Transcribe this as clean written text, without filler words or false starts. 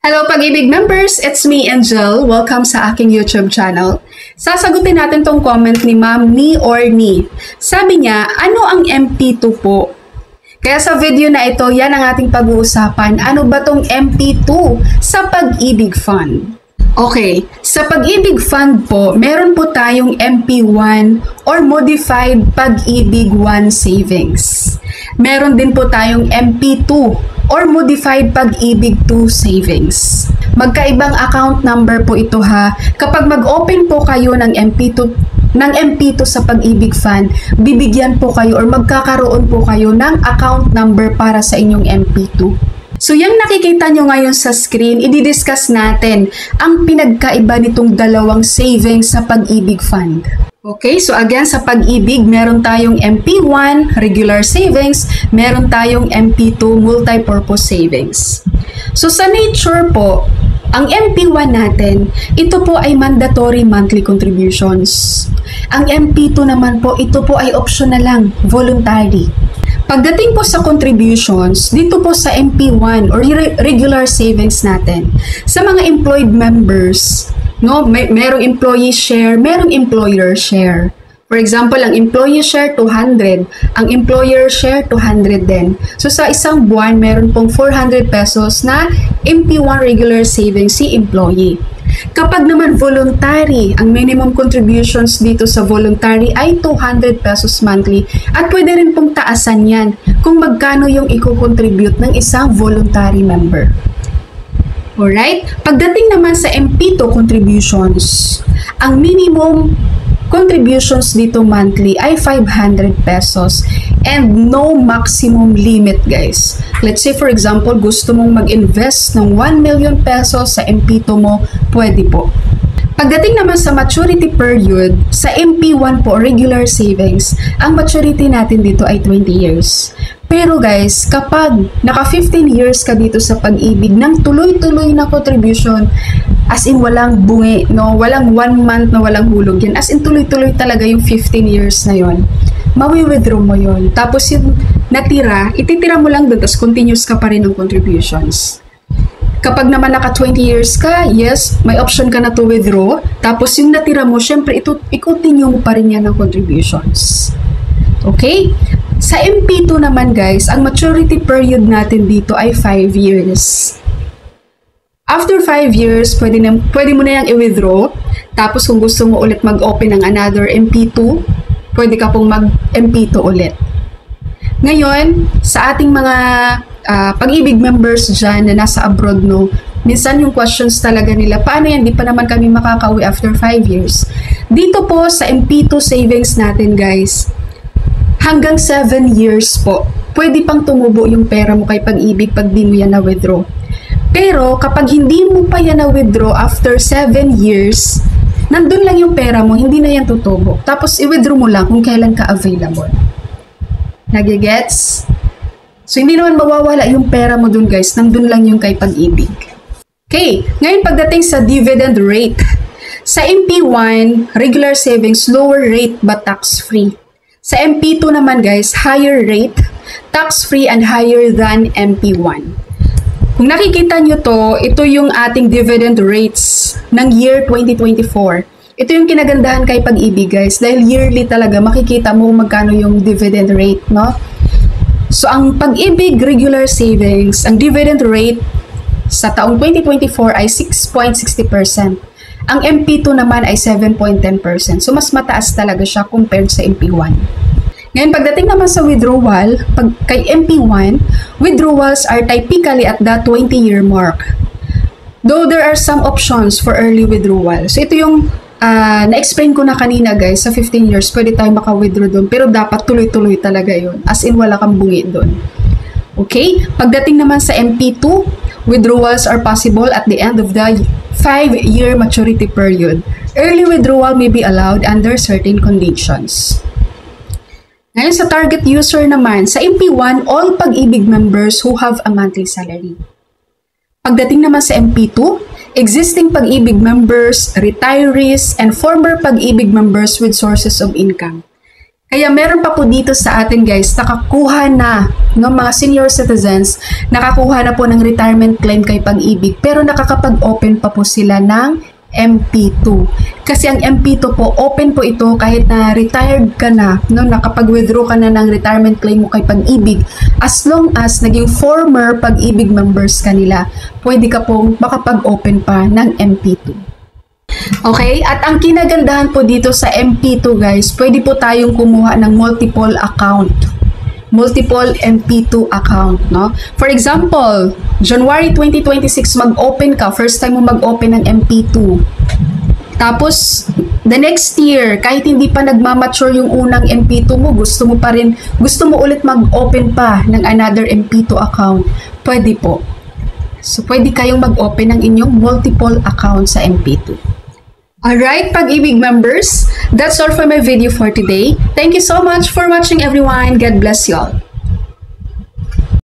Hello Pag-ibig members! It's me, Angel. Welcome sa aking YouTube channel. Sasagutin natin tong comment ni Ma'am Ni or Ni. Sabi niya, ano ang MP2 po? Kaya sa video na ito, yan ang ating pag-uusapan. Ano ba tong MP2 sa Pag-ibig Fund? Okay, sa Pag-ibig Fund po, meron po tayong MP1 or Modified Pag-ibig 1 Savings. Meron din po tayong MP2 or Modified Pag-ibig 2 Savings. Magkaibang account number po ito ha. Kapag mag-open po kayo ng MP2 sa Pag-ibig Fund, bibigyan po kayo or magkakaroon po kayo ng account number para sa inyong MP2. So yung nakikita nyo ngayon sa screen, i-discuss natin ang pinagkaiba nitong dalawang savings sa Pag-ibig Fund. Okay, so again sa Pag-ibig, meron tayong MP1, regular savings, meron tayong MP2, multi-purpose savings. So sa nature po, ang MP1 natin, ito po ay mandatory monthly contributions. Ang MP2 naman po, ito po ay optional lang, voluntary. Pagdating po sa contributions, dito po sa MP1 or regular savings natin, sa mga employed members, no, merong employee share, merong employer share. For example, ang employee share 200, ang employer share 200 din. So sa isang buwan, meron pong 400 pesos na MP1 regular savings si employee. Kapag naman voluntary, ang minimum contributions dito sa voluntary ay 200 pesos monthly at pwede rin pong taasan yan kung magkano yung i-contribute ng isang voluntary member. Alright? Pagdating naman sa MP2 contributions, ang minimum contributions dito monthly ay 500 pesos and no maximum limit guys. Let's say for example, gusto mong mag-invest ng 1 million pesos sa MP2 mo, pwede po. Pagdating naman sa maturity period, sa MP1 po, regular savings, ang maturity natin dito ay 20 years. Pero guys, kapag naka 15 years ka dito sa Pag-ibig ng tuloy-tuloy na contribution, as in walang bungi, no? Walang 1 month na walang hulog yan. As in tuloy-tuloy talaga yung 15 years na yon. Mawi-withdraw mo yon. Tapos yung natira, ititira mo lang doon, tapos continuous ka pa rin ng contributions. Kapag naman naka 20 years ka, yes, may option ka na to withdraw. Tapos yung natira mo, syempre, i-continue mo pa rin yan ng contributions. Okay? Sa MP2 naman guys, ang maturity period natin dito ay 5 years. After 5 years, pwede mo na yang i-withdraw. Tapos kung gusto mo ulit mag-open ng another MP2, pwede ka pong mag-MP2 ulit. Ngayon, sa ating mga Pag-ibig members dyan na nasa abroad, no, minsan yung questions talaga nila, paano yan, di pa naman kami makakauwi after 5 years. Dito po sa MP2 savings natin guys, hanggang 7 years po, pwede pang tumubo yung pera mo kay Pag-ibig pag di mo yan na-withdraw. Pero kapag hindi mo pa yan na-withdraw after 7 years, nandun lang yung pera mo, hindi na yan tutubo. Tapos i-withdraw mo lang kung kailan ka available. Nagigets? So hindi naman mawawala yung pera mo dun guys, nandun lang yung kay Pag-ibig. Okay, ngayon pagdating sa dividend rate. Sa MP1, regular savings, lower rate but tax-free. Sa MP2 naman guys, higher rate, tax-free and higher than MP1. Kung nakikita nyo to, ito yung ating dividend rates ng year 2024. Ito yung kinagandahan kay Pag-ibig guys, dahil yearly talaga makikita mo magkano yung dividend rate, no? So ang Pag-ibig regular savings, ang dividend rate sa taong 2024 ay 6.60%. Ang MP2 naman ay 7.10%. So mas mataas talaga siya compared sa MP1. Ngayon pagdating naman sa withdrawal, kay MP1, withdrawals are typically at the 20-year mark. Though there are some options for early withdrawal. So ito yung na-explain ko na kanina guys, sa 15 years pwede tayo maka-withdraw doon, pero dapat tuloy-tuloy talaga yun, as in wala kang bungi doon. Okay, pagdating naman sa MP2, withdrawals are possible at the end of the 5-year maturity period. Early withdrawal may be allowed under certain conditions. Ngayon sa target user naman, sa MP1, all Pag-ibig members who have a monthly salary. Pagdating naman sa MP2, existing Pag-ibig members, retirees, and former Pag-ibig members with sources of income. Kaya meron pa po dito sa atin guys, nakakuha na ng mga senior citizens, nakakuha na po ng retirement claim kay Pag-ibig, pero nakakapag-open pa po sila ng MP2. Kasi ang MP2 po, open po ito kahit na retired ka na, no, nakapag-withdraw ka na ng retirement claim mo kay Pag-ibig, as long as naging former Pag-ibig members ka nila, pwede ka pong makapag-open pa ng MP2. Okay? At ang kinagandahan po dito sa MP2 guys, pwede po tayong kumuha ng multiple account. Multiple MP2 account, no? For example, January 2026 mag-open ka, first time mo mag-open ng MP2. Tapos, the next year, kahit hindi pa nagmamature yung unang MP2 mo, gusto mo ulit mag-open pa ng another MP2 account, pwede po. So, pwede kayong mag-open ng inyong multiple account sa MP2. Alright, Pag-ibig members, that's all for my video for today. Thank you so much for watching everyone. God bless you all.